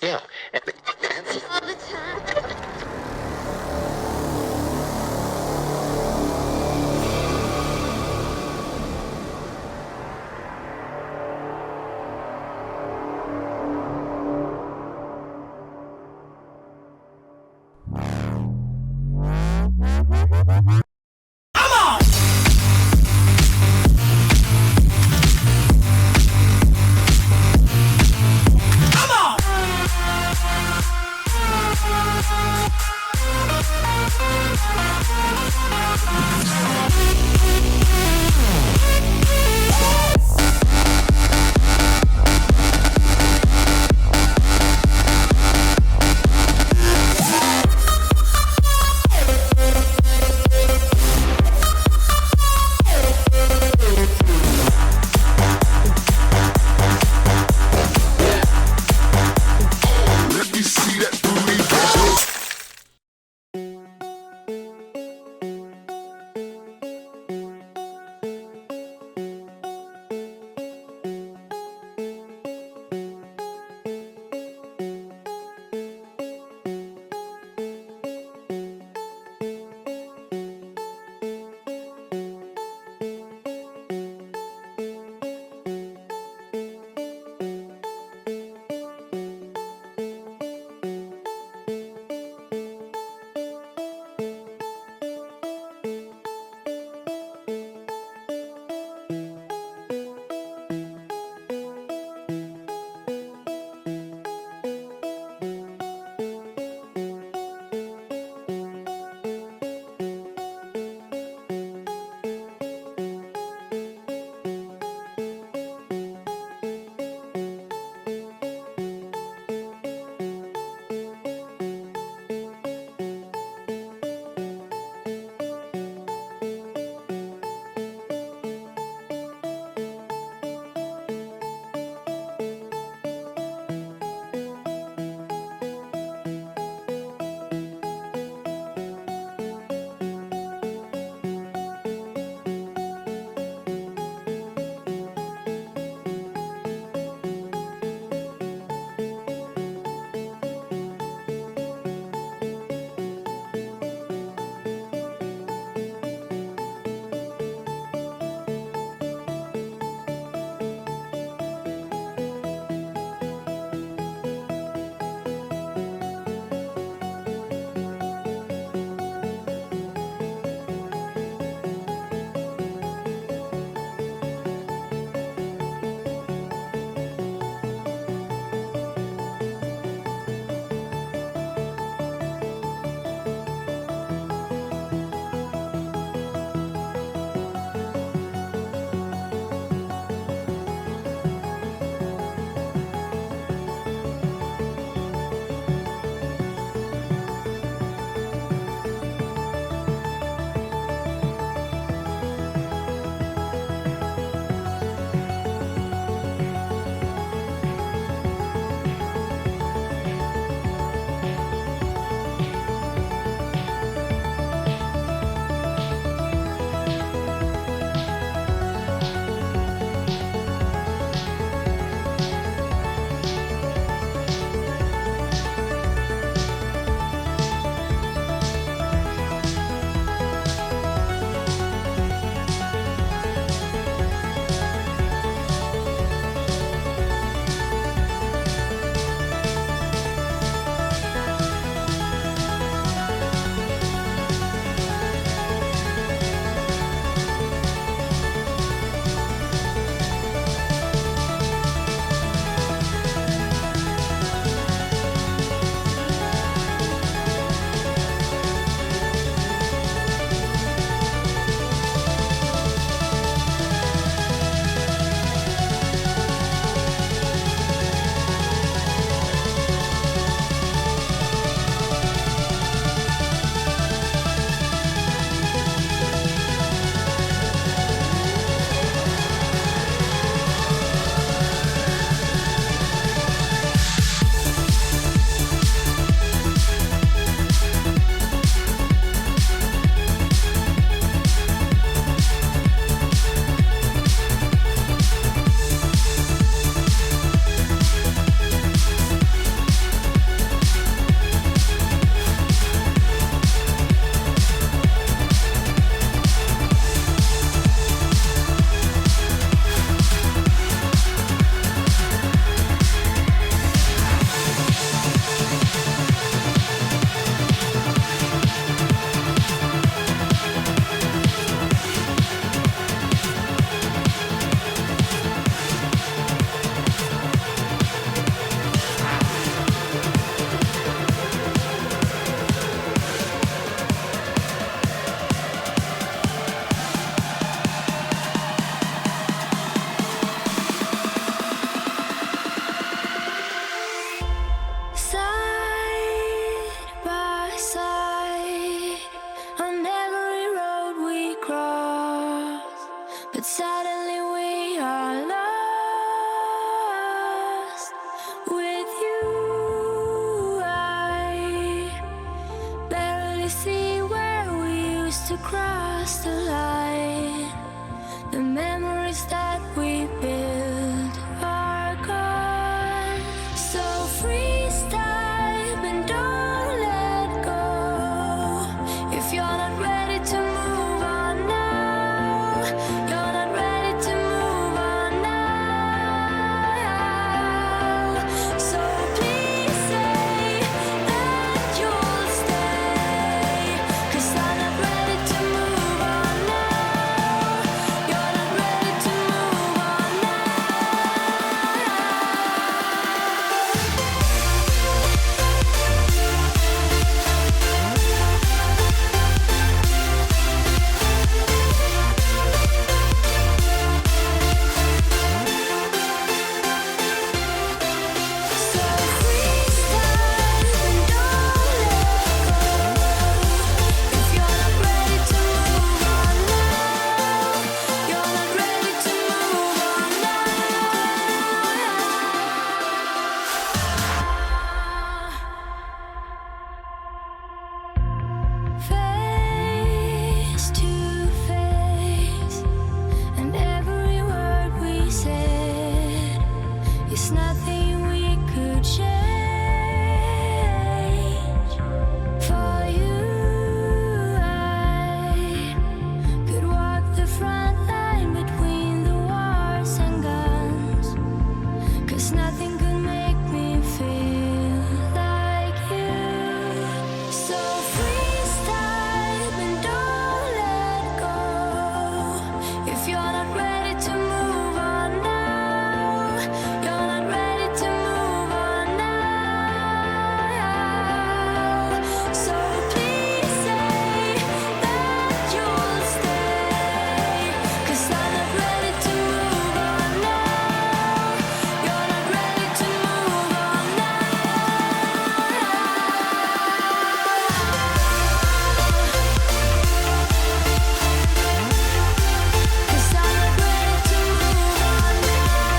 Yeah. Yeah. But suddenly we are lost with you. I barely see where we used to cross the line. The memories that we built are gone. So freeze time and don't let go. If you're not ready to move on now, you're not ready to move on now. So please say that you'll stay, 'cause I'm not ready to move on now. You're not ready to move on now. So freeze time and don't let go. If you're not ready to move on now, you're not ready to move on now. Face to face, and every word we said is nothing we could change. For you, I could walk the front line between the wars and guns, 'cause nothing could make me feel like you. So freeze time and don't let go. If you're not ready to move on now, you're not ready to move on now. So please say that you'll stay, 'cause I'm not ready to move on now. You're not ready to move on now. Cause I'm not ready to move on now.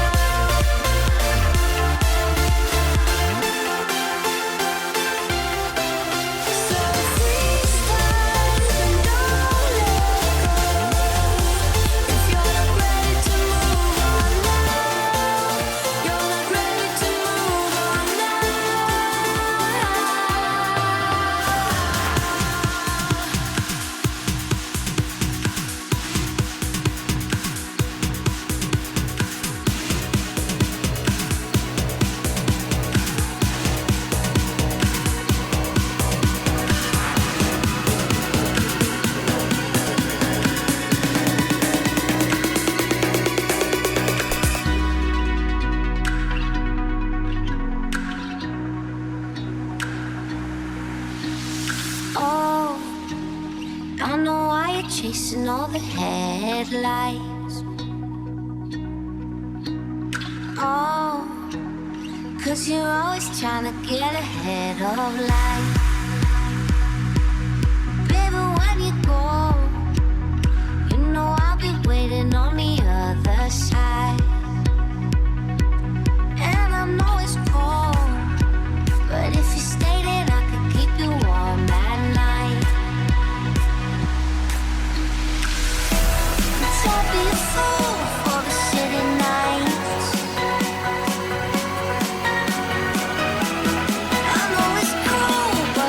So freeze time and don't let go. If you're not ready to move on now, you're not ready to move on now. Oh, I know why you're chasing all the headlights. Oh, 'cause you're always trying to get ahead of life. Baby, when you go, you know I'll be waiting on the other side. And I know it's cold, but if you stay, then I could keep you warm at night. Don't be a fool for the city nights. I know it's cold, but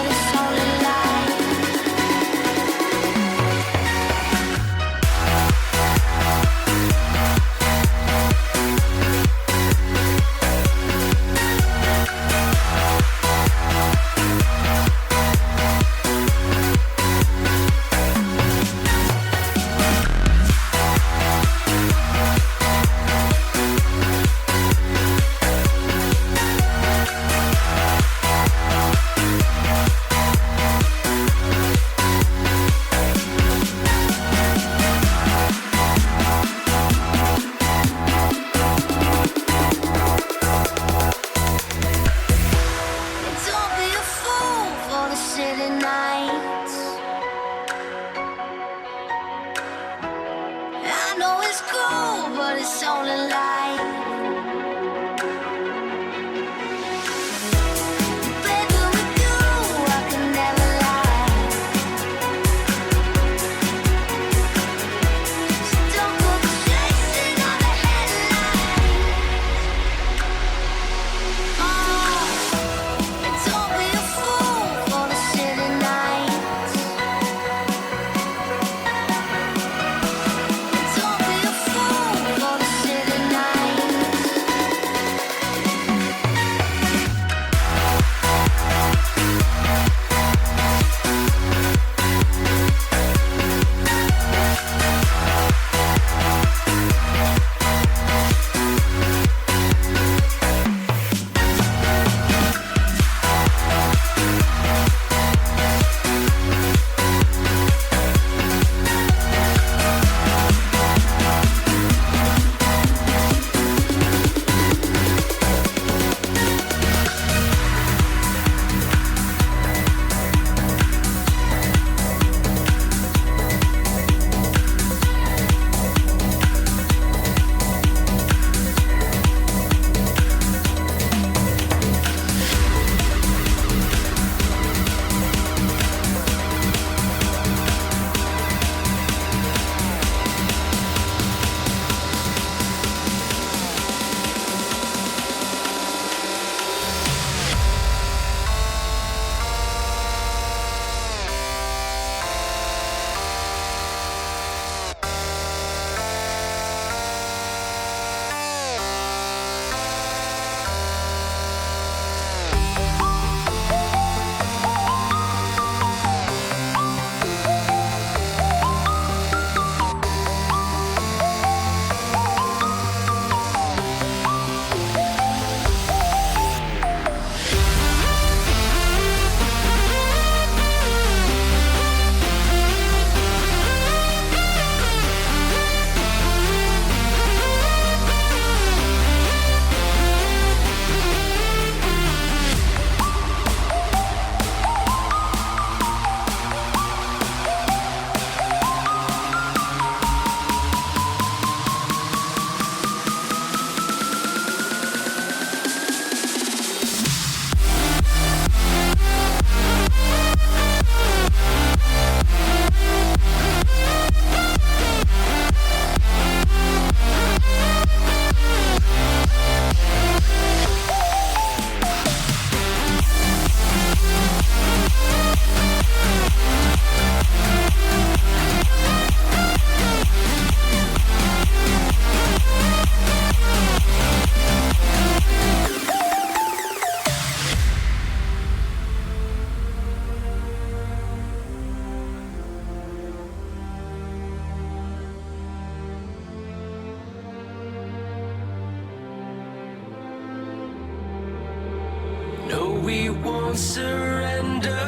we won't surrender,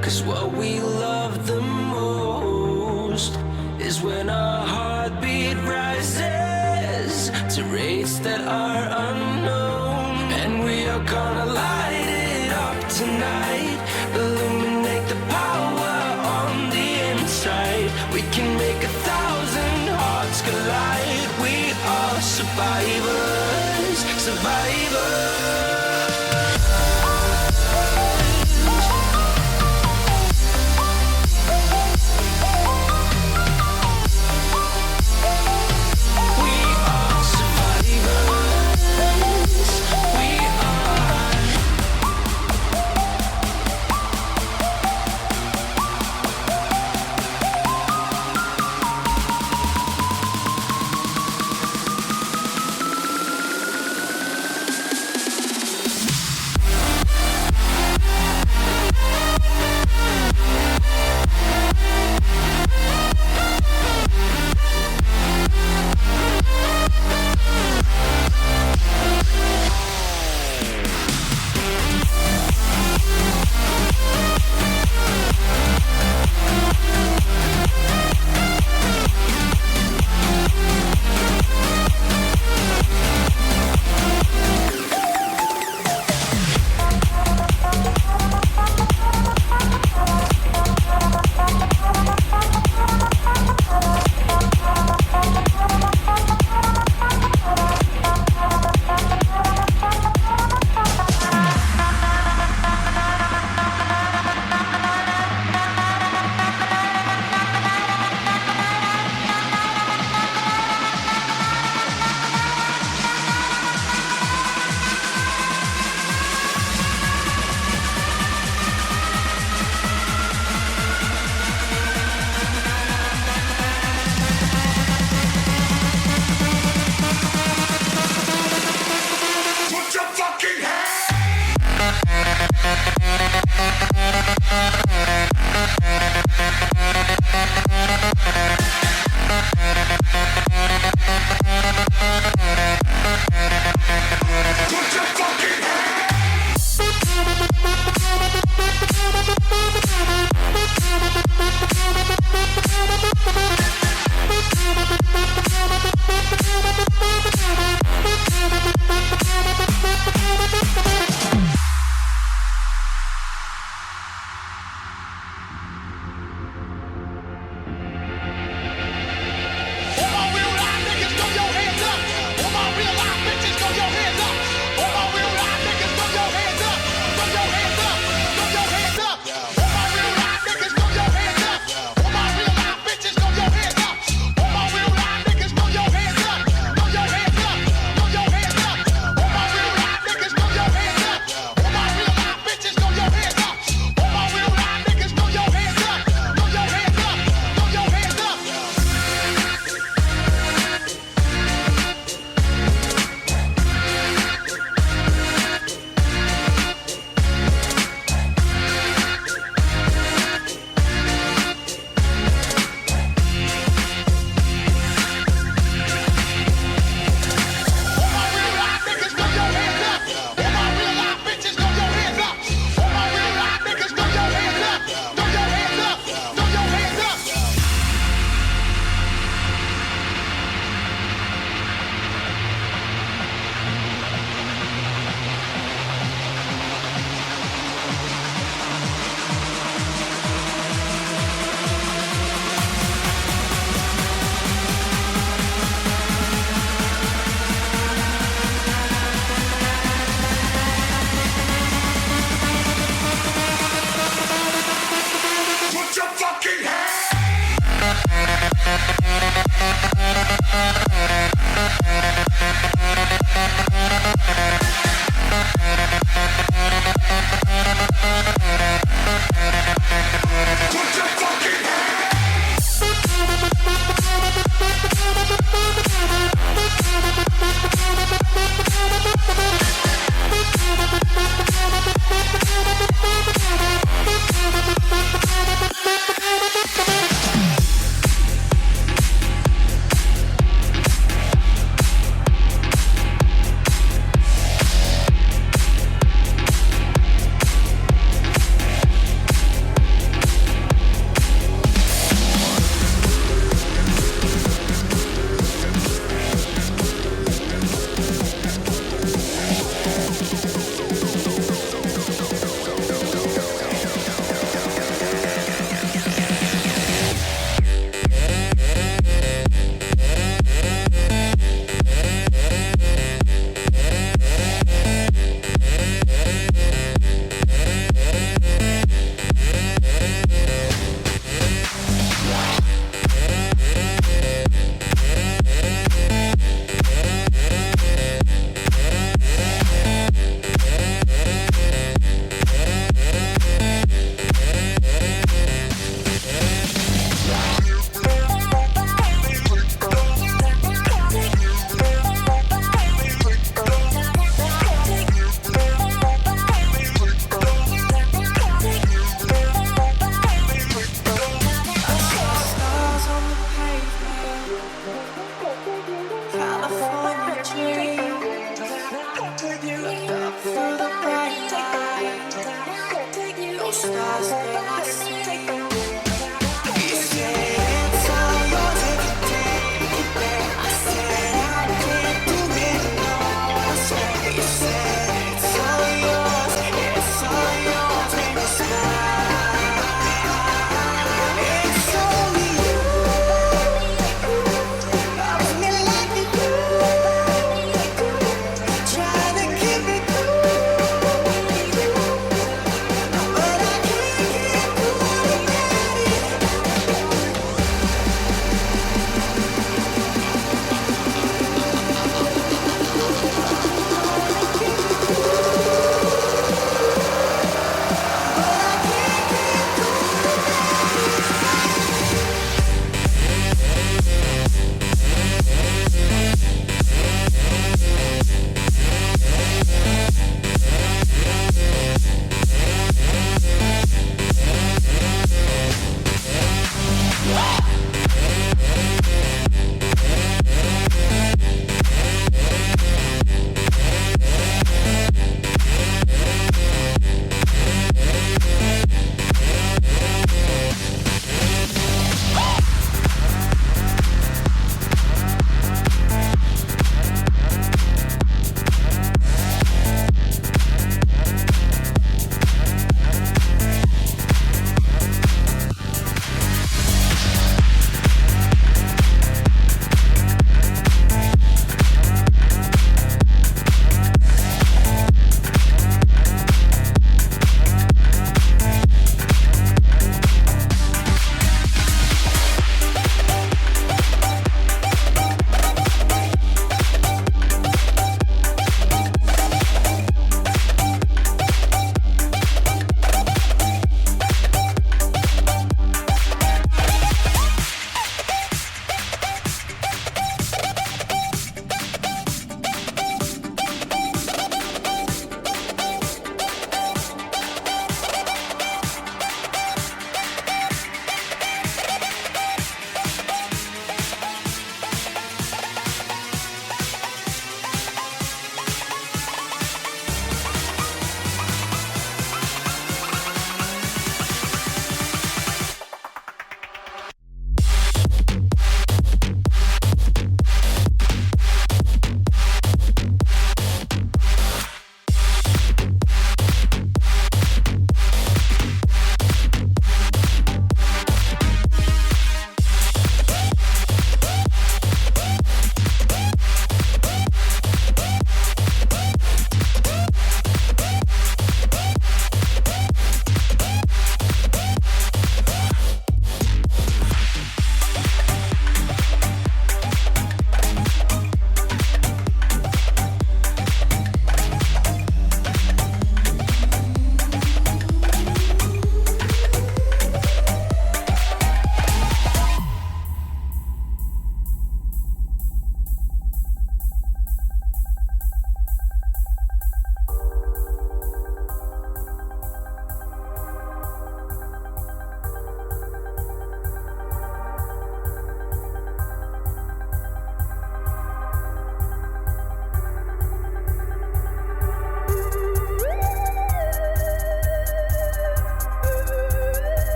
'cause what we love the most is when our heartbeat rises to rates that are unknown. And we are gonna light it up tonight, illuminate the power on the inside. We can make 1,000 hearts collide. We are survivors, survivors.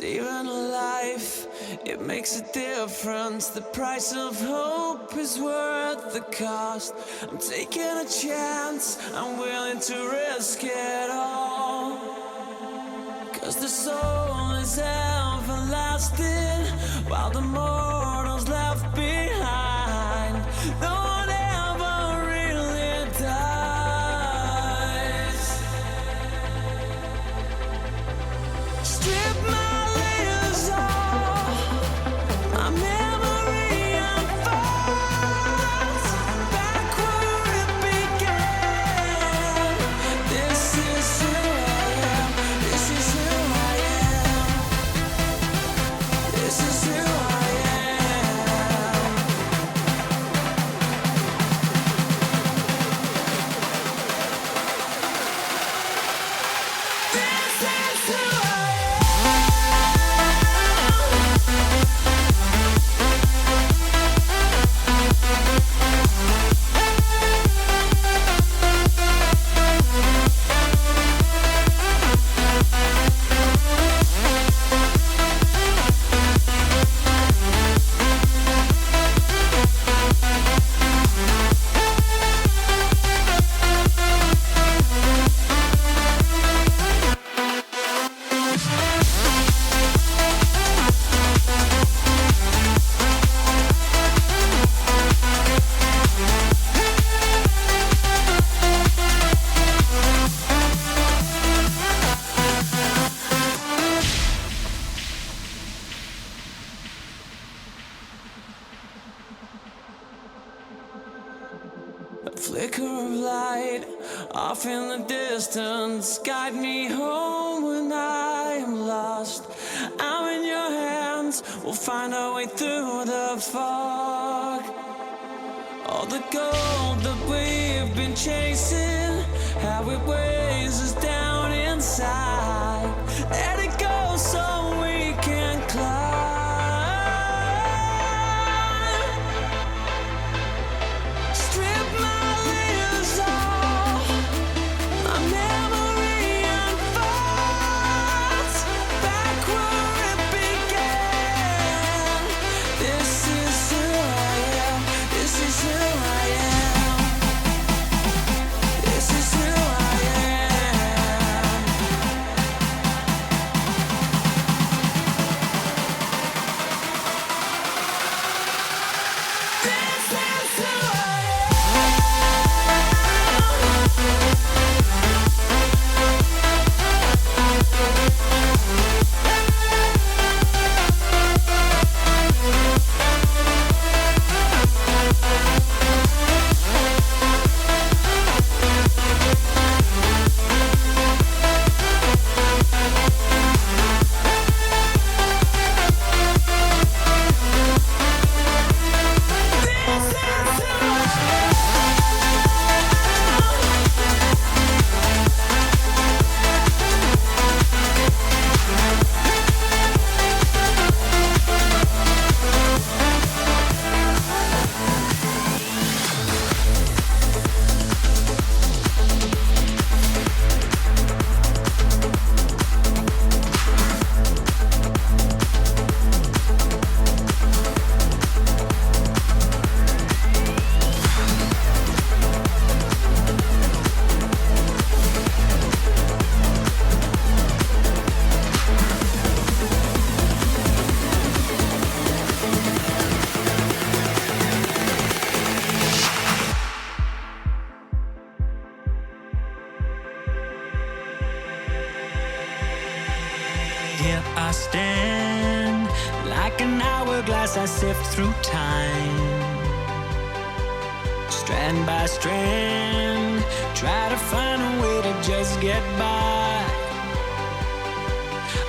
Saving a life, it makes a difference. The price of hope is worth the cost. I'm taking a chance, I'm willing to risk it all. 'Cause the soul is everlasting, while the mortal's left behind. No one ever really dies. Strip my layers off, my memory unfolds back where it began. This is who I am, this is who I am, this is who I am. This is who I A flicker of light off in the distance, guide me home when I am lost. I'm in your hands, we'll find our way through the fog. All the gold that we've been chasing, how it weighs us down inside. Let it go so we can climb. Strip my layers off, my memory unfolds back where it began. This is who I am, this is who I am, this is who I am. This is who I Here I stand, like an hourglass I sift through time. Strand by strand, try to find a way to just get by.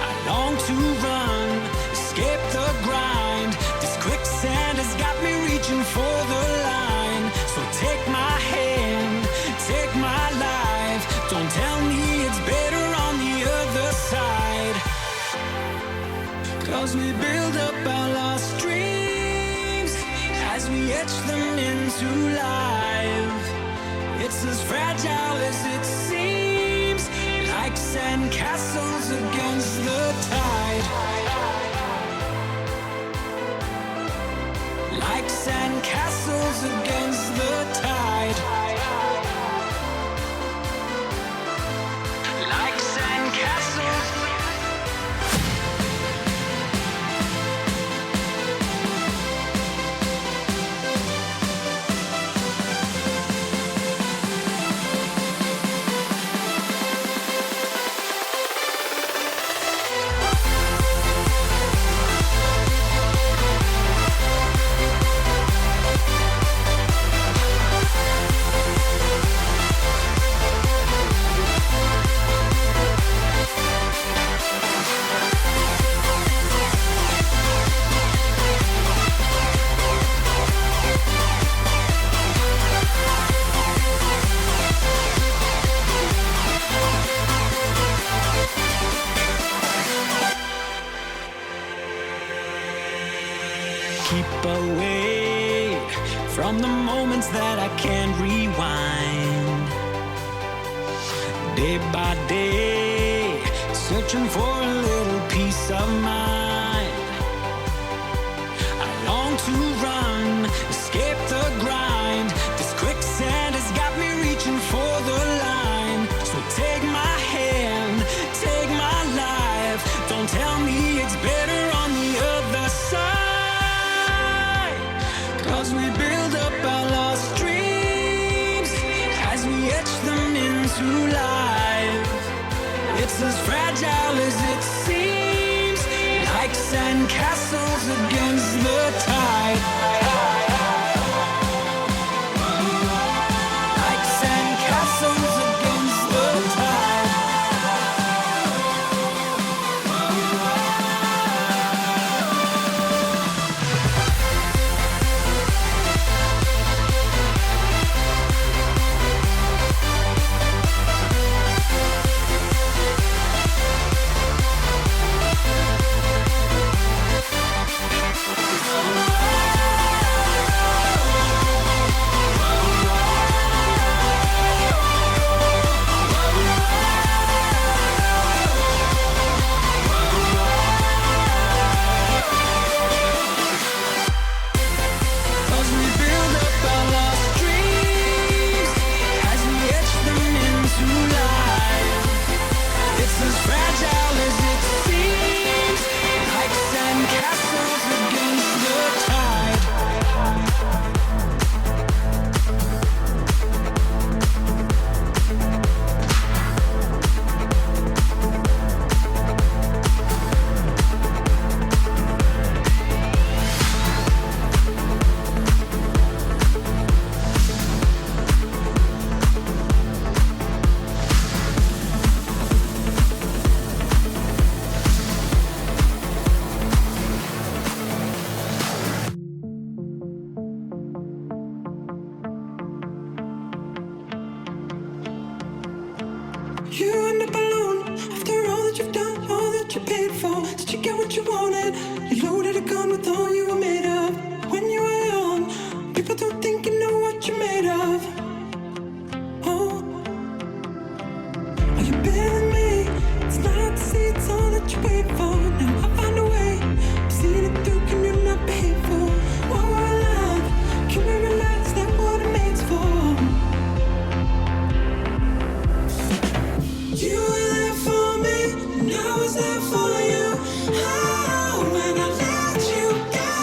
I long to run, escape the grind. This quicksand has got me reaching for the line. So take my hand, take my life. Don't tell me it's better on the other side. 'Cause we build up our lost dreams as we etch them into life. It's as fragile as it seems, like sand castles against the tide. day by day, searching for a little peace of mind. I long to run, escape the grind. This quicksand has got me reaching for the line. So take my hand, take my life. Don't tell me it's better on the other side. 'Cause we build up our lost dreams as we etch them into life. It's as fragile as it seems, like sand castles against the tide. Like sand castles against the tide. You end up alone after all that you've done, all that you paid for. Did you get what you wanted? You loaded a gun with all you were made of. When you were young, people don't think you know what you're made of. Oh, are you better than me? It's not hard to see, it's all that you wait for. Now I find a way, I'm seeing it through, can you not be hateful? While we're alive, can we relax, that what it made's for? You were there for me, and I was there for you. Oh, when I let you go.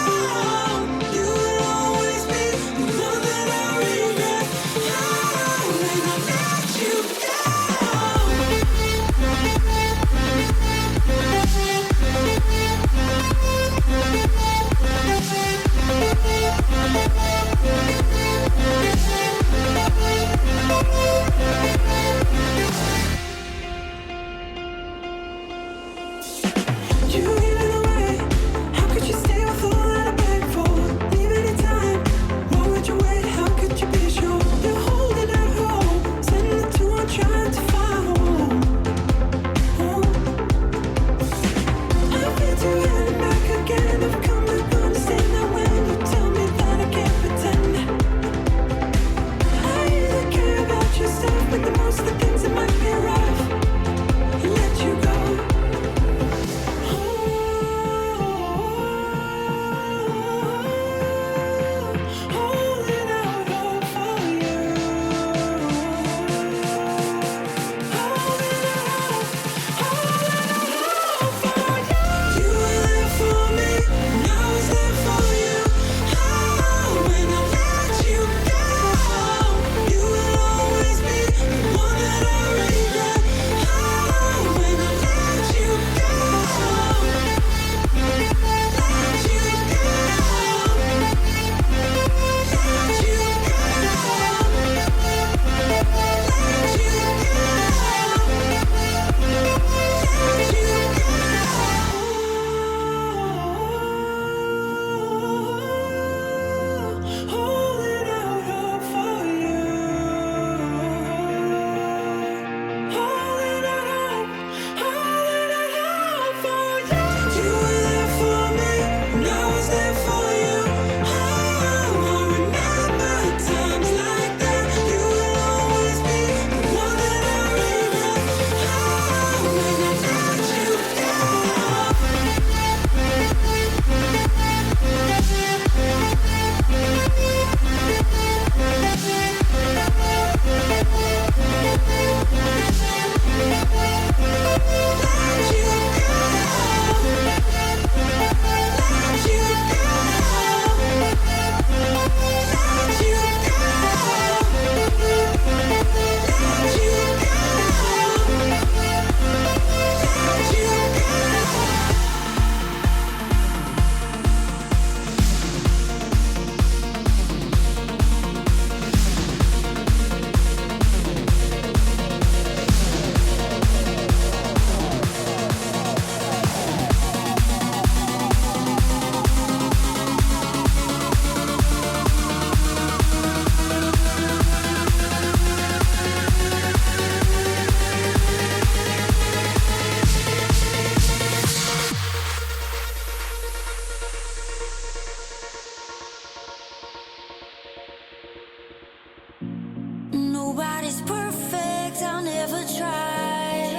Nobody's perfect, I'll never try.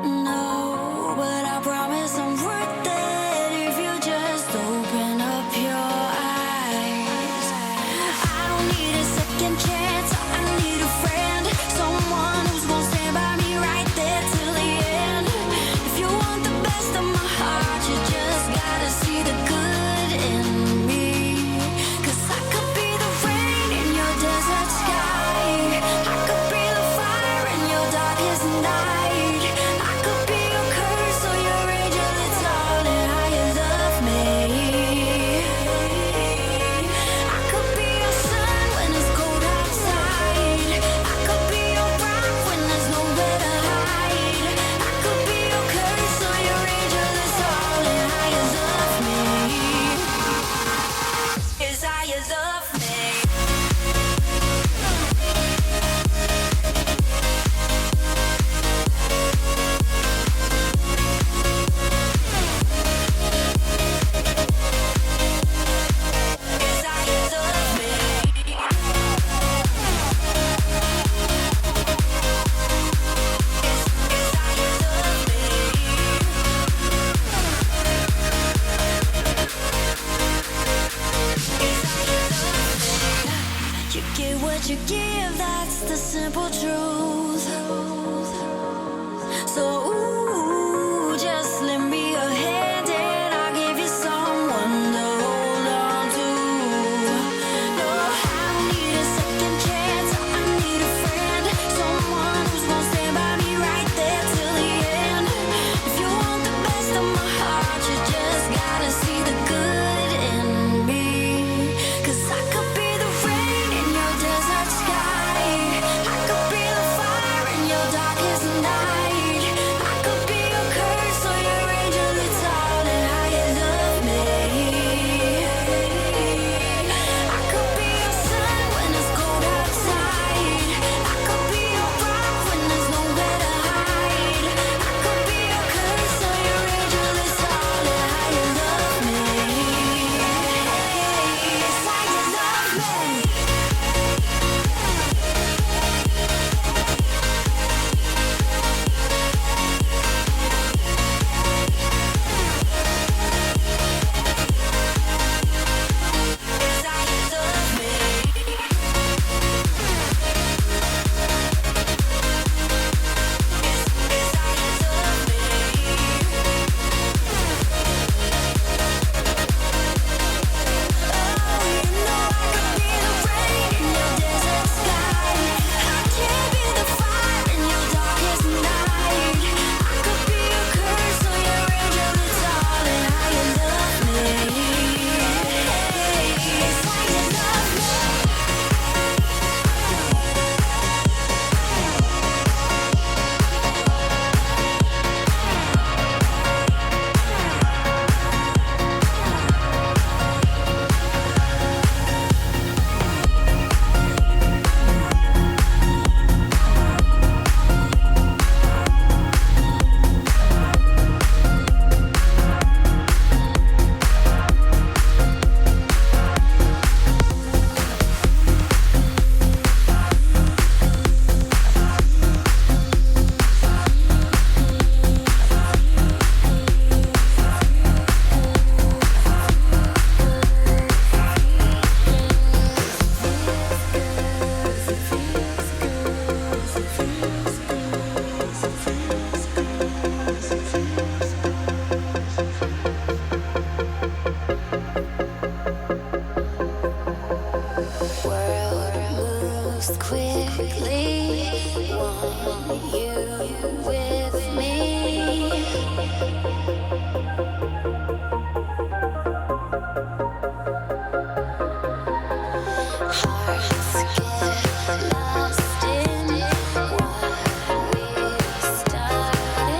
No, but I promise I'm worth it if you just open up your eyes. I don't need a second chance, I need a friend, someone who's gonna stand by me right there till the end. If you want the best of my heart, you just gotta see the good in me. 'Cause I could be the rain in your desert sky, I could be the fire in your darkest night, I could be your curse or your angel, it's all in how you love me. I could be your sun when it's cold outside, I could be your rock when there's nowhere to hide, I could be your curse or your angel, it's all in how you love me. Is how you love me. Is how you love me. Is how you love me. You get what you give, that's the simple truth. So ooh, just lend me a hand and I'll give you someone to hold on to. No, I don't need a second chance, I need a friend, someone who's gonna stand by me right there till the end. If you want the best of my heart, you just gotta see the good in me. 'Cause I could be the rain in your desert sky, I could be the fire in your darkest night, I could be your curse or your angel, it's all in how you love me. I could be your sun when it's cold outside, I could be your rock when there's nowhere to hide, I could be your curse or your angel, it's all in how you love me. It's how you love me. Is how you love me. Is how you love me. Oh, you know I could be the rain in your desert sky, I can be the fire in your darkest night, I could be your curse or your angel, it's all in how you love me. It's how you love me. World moves quickly, want you with me. Hearts get lost in what we started.